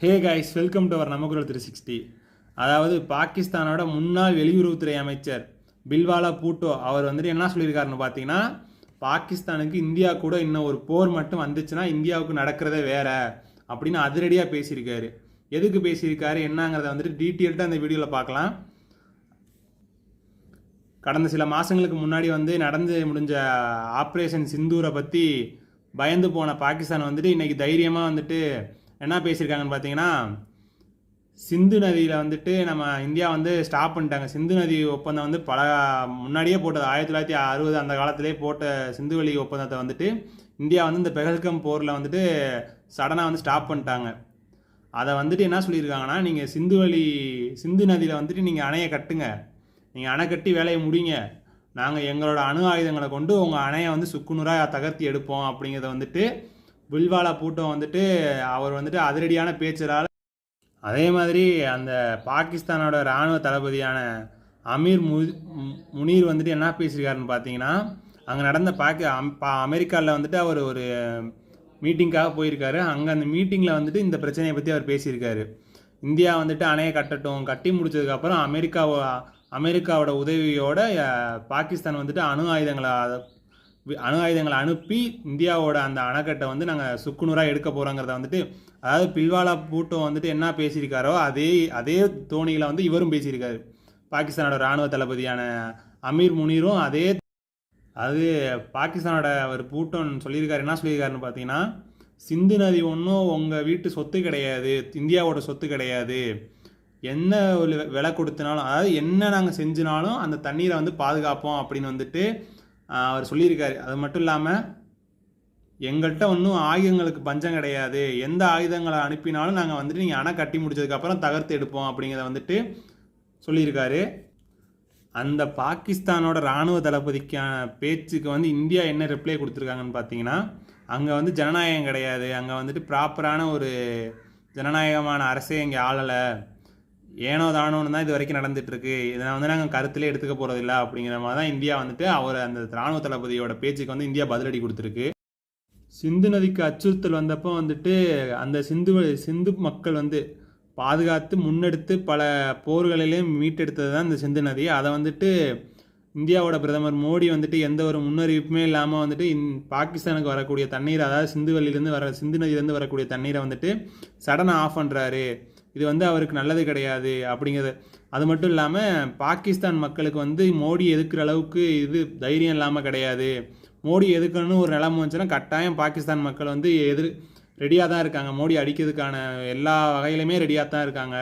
Hey guys, welcome to our நமக்குரல் 360. அதாவது பாகிஸ்தானோட முன்னாள் வெளியுறவுத்துறை அமைச்சர் பில்வாலா பூட்டோ அவர் வந்துட்டு என்ன சொல்லியிருக்காருன்னு பார்த்தீங்கன்னா, பாகிஸ்தானுக்கு இந்தியா கூட இன்னும் ஒரு போர் மட்டும் வந்துச்சுன்னா இந்தியாவுக்கு நடக்கிறதே வேற அப்படின்னு அதிரடியாக பேசியிருக்காரு. எதுக்கு பேசியிருக்காரு என்னங்கிறத வந்துட்டு டீட்டெயில்டாக அந்த வீடியோவில் பார்க்கலாம். கடந்த சில மாதங்களுக்கு முன்னாடி நடந்து முடிஞ்ச ஆப்ரேஷன் சிந்தூரை பற்றி பயந்து போன பாகிஸ்தான் வந்துட்டு இன்றைக்கி தைரியமாக என்ன பேசியிருக்காங்கன்னு பார்த்தீங்கன்னா, சிந்து நதியில் நம்ம இந்தியா ஸ்டாப் பண்ணிட்டாங்க. சிந்து நதி ஒப்பந்தம் பல முன்னாடியே போட்டது 1960 அந்த காலத்திலே போட்ட சிந்து வெளி ஒப்பந்தத்தை இந்தியா இந்த பெஹல்கம் போரில் சடனாக ஸ்டாப் பண்ணிட்டாங்க. அதை என்ன சொல்லியிருக்காங்கன்னா, நீங்கள் சிந்து நதியில் நீங்கள் அணையை கட்டுங்க, நீங்கள் அணை கட்டி வேலையை முடிங்க, நாங்கள் எங்களோட அணு ஆயுதங்களை கொண்டு உங்கள் அணையை சுக்குநூறாக தகர்த்தி எடுப்போம் அப்படிங்கிறத பில்வாலா பூட்டோ அவர் அதிரடியான பேச்சரால். அதே மாதிரி அந்த பாகிஸ்தானோட இராணுவ தளபதியான அமீர் முனீர் என்ன பேசியிருக்காருன்னு பார்த்தீங்கன்னா, அங்கே நடந்த அமெரிக்காவில் அவர் ஒரு மீட்டிங்காக போயிருக்காரு. அங்கே அந்த மீட்டிங்கில் இந்த பிரச்சனையை பற்றி அவர் பேசியிருக்காரு. இந்தியா அணையை கட்டட்டும், கட்டி முடிச்சதுக்கப்புறம் அமெரிக்காவோட உதவியோட பாகிஸ்தான் அணு ஆயுதங்களை அனுப்பி இந்தியாவோட அந்த அணைக்கட்டை நாங்கள் சுக்குநூறாக எடுக்க போகிறோங்கிறத அதாவது பில்வாலா பூட்டோ என்ன பேசியிருக்காரோ அதே தோணியில் இவரும் பேசியிருக்காரு. பாகிஸ்தானோட இராணுவ தளபதியான அமீர் முனீரும் அது பாகிஸ்தானோட ஒரு பூட்டோன்னு சொல்லியிருக்காரு. என்ன சொல்லியிருக்காருன்னு பார்த்தீங்கன்னா, சிந்து நதி ஒன்றும் உங்கள் வீட்டு சொத்து கிடையாது, இந்தியாவோட சொத்து கிடையாது, என்ன ஒரு விலை கொடுத்தனாலும் அதாவது என்ன நாங்கள் செஞ்சினாலும் அந்த தண்ணீரை பாதுகாப்போம் அப்படின்னு அவர் சொல்லியிருக்காரு. அது மட்டும் இல்லாமல் எங்கள்கிட்ட ஒன்றும் ஆயுதங்களுக்கு பஞ்சம் கிடையாது, எந்த ஆயுதங்களை அனுப்பினாலும் நாங்கள் நீங்கள் அணை கட்டி முடிச்சதுக்கப்புறம் தகர்த்து எடுப்போம் அப்படிங்கிறத சொல்லியிருக்காரு. அந்த பாகிஸ்தானோட இராணுவ தளபதிக்கான பேச்சுக்கு இந்தியா என்ன ரிப்ளை கொடுத்துருக்காங்கன்னு பார்த்தீங்கன்னா, அங்கே ஜனநாயகம் கிடையாது, அங்கே ப்ராப்பரான ஒரு ஜனநாயகமான அரசே இங்கே ஆளலை, ஏனோ தானோன்னு தான் இது வரைக்கும் நடந்துகிட்ருக்கு, இதை நாங்கள் கருத்திலே எடுத்துக்க போகிறதில்ல அப்படிங்கிற மாதிரி தான் இந்தியா அவர் அந்த இராணுவ தளபதியோட பேச்சுக்கு இந்தியா பதிலடி கொடுத்துருக்கு. சிந்து நதிக்கு அச்சுறுத்தல் வந்தப்போ அந்த சிந்து மக்கள் பாதுகாத்து முன்னெடுத்து பல போர்களிலையும் மீட்டெடுத்தது தான் இந்த சிந்து நதி. அதை இந்தியாவோட பிரதமர் மோடி எந்த ஒரு முன்னறிவிப்புமே இல்லாமல் பாகிஸ்தானுக்கு வரக்கூடிய தண்ணீரை, அதாவது சிந்து நதியிலேருந்து வரக்கூடிய தண்ணீரை சடனாக ஆஃப் பண்ணுறாரு. இது அவருக்கு நல்லது கிடையாது அப்படிங்கிறது. அது மட்டும் இல்லாமல் பாகிஸ்தான் மக்களுக்கு மோடி எதுக்குற அளவுக்கு இது தைரியம் இல்லாமல் கிடையாது. மோடி எதுக்குன்னு ஒரு நிலைமை வந்துச்சுன்னா கட்டாயம் பாகிஸ்தான் மக்கள் ரெடியாக தான் இருக்காங்க, மோடி அடிக்கிறதுக்கான எல்லா வகையிலுமே ரெடியாக தான் இருக்காங்க.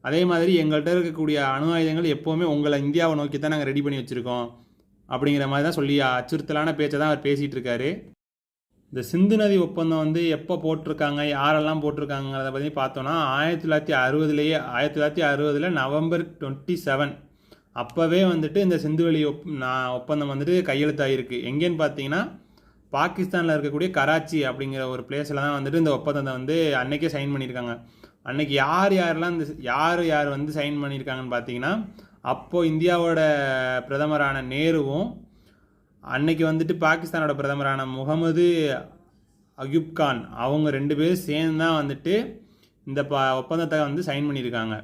அதே மாதிரி எங்கள்கிட்ட இருக்கக்கூடிய அணு ஆயுதங்கள் எப்போவுமே உங்களை இந்தியாவை நோக்கி தான் நாங்கள் ரெடி பண்ணி வச்சுருக்கோம் அப்படிங்கிற மாதிரி தான் சொல்லி அச்சுறுத்தலான பேச்சை தான் அவர் பேசிகிட்டு இருக்காரு. இந்த சிந்து நதி ஒப்பந்தம் எப்போ போட்டிருக்காங்க, யாரெல்லாம் போட்டிருக்காங்கிறத பற்றி பார்த்தோன்னா 1960 நவம்பர் 27 அப்போவே இந்த சிந்துவெளி ஒப்பந்தம் கையெழுத்தாகிருக்கு. எங்கேன்னு பார்த்தீங்கன்னா, பாகிஸ்தானில் இருக்கக்கூடிய கராச்சி அப்படிங்கிற ஒரு பிளேஸில் தான் இந்த ஒப்பந்தத்தை அன்றைக்கே சைன் பண்ணியிருக்காங்க. அன்றைக்கி யாரெல்லாம் யார் சைன் பண்ணியிருக்காங்கன்னு பார்த்தீங்கன்னா, அப்போது இந்தியாவோட பிரதமரான நேருவும் அன்னைக்கு பாகிஸ்தானோட பிரதமரான முகமது அயூப் கான் அவங்க 2 பேரும் சேர்ந்து தான் இந்த ஒப்பந்தத்தை சைன் பண்ணியிருக்காங்க.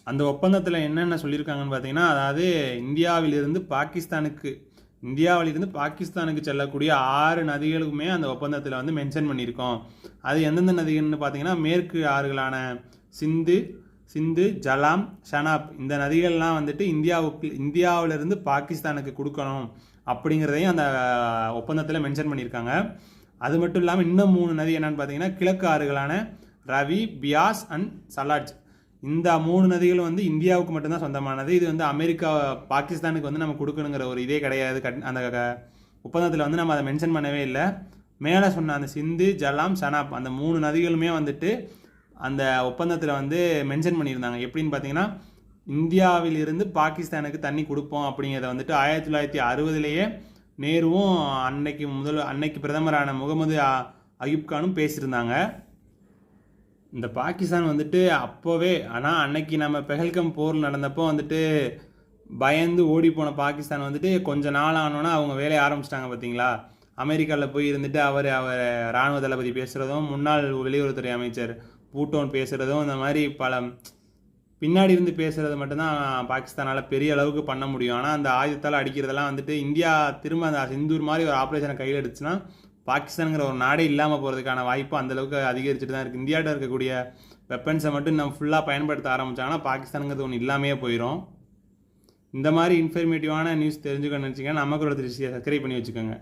அந்த ஒப்பந்தத்தில் என்னென்ன சொல்லியிருக்காங்கன்னு பார்த்தீங்கன்னா, அதாவது இந்தியாவிலிருந்து பாகிஸ்தானுக்கு செல்லக்கூடிய 6 நதிகளுக்குமே அந்த ஒப்பந்தத்தில் மென்ஷன் பண்ணியிருக்கோம். அது எந்தெந்த நதிகள்னு பார்த்தீங்கன்னா, மேற்கு ஆறுகளான சிந்து, ஜலாம், ஷனாப் இந்த நதிகள்லாம் இந்தியாவிலிருந்து பாகிஸ்தானுக்கு கொடுக்கணும் அப்படிங்கிறதையும் அந்த ஒப்பந்தத்தில் மென்ஷன் பண்ணியிருக்காங்க. அது மட்டும் இல்லாமல் இன்னும் 3 நதி என்னென்னு பார்த்தீங்கன்னா, கிழக்கு ஆறுகளான ரவி, பியாஸ் அண்ட் சலாஜ் இந்த 3 நதிகளும் இந்தியாவுக்கு மட்டும்தான் சொந்தமானது. இது பாகிஸ்தானுக்கு நம்ம கொடுக்கணுங்கிற ஒரு இதே கிடையாது. அந்த ஒப்பந்தத்தில் நம்ம அதை மென்ஷன் பண்ணவே இல்லை. மேலே சொன்ன அந்த சிந்து, ஜலாம், ஷனாப் அந்த 3 நதிகளுமே அந்த ஒப்பந்தத்தில் மென்ஷன் பண்ணியிருந்தாங்க. எப்படின்னு பார்த்தீங்கன்னா, இந்தியாவிலிருந்து பாகிஸ்தானுக்கு தண்ணி கொடுப்போம் அப்படிங்கிறத 1960 நேருவும் அன்னைக்கு பிரதமரான முகமது அயூப் கானும் பேசியிருந்தாங்க. இந்த பாகிஸ்தான் அப்போவே, ஆனால் அன்னைக்கு நம்ம பெஹல்கம் போர் நடந்தப்போ பயந்து ஓடி போன பாகிஸ்தான் கொஞ்சம் நாள் ஆனோன்னா அவங்க வேலையை ஆரம்பிச்சிட்டாங்க பார்த்தீங்களா. அமெரிக்காவில் போய் இருந்துட்டு அவர் இராணுவ தளபதி பேசுகிறதும், முன்னாள் வெளியுறவுத்துறை அமைச்சர் பூட்டோன் பேசுகிறதும், இந்த மாதிரி பல பின்னாடி இருந்து பேசுகிறது மட்டும்தான் பாகிஸ்தானால் பெரிய அளவுக்கு பண்ண முடியும். ஆனால் அந்த ஆயுதத்தால் அடிக்கிறதெல்லாம் வந்துட்டு இந்தியா திரும்ப அந்த சிந்தூர் மாதிரி ஒரு ஆப்ரேஷனை கையில் எடுத்துச்சுன்னா பாகிஸ்தானுங்கிற ஒரு நாடே இல்லாமல் போகிறதுக்கான வாய்ப்பு அந்தளவுக்கு அதிகரிச்சுட்டு தான் இருக்குது. இந்தியாட்ட இருக்கக்கூடிய வெப்பன்ஸை மட்டும் நம்ம ஃபுல்லாக பயன்படுத்த ஆரம்பித்தாங்கன்னா பாகிஸ்தானுங்கிறது ஒன்று இல்லாமையே போயிடும். இந்த மாதிரி இன்ஃபர்மேட்டிவான நியூஸ் தெரிஞ்சுக்கணும்னு நினச்சிங்கன்னா நமக்கு ஒரு சப்ஸ்கிரைப் பண்ணி வச்சுக்கோங்க.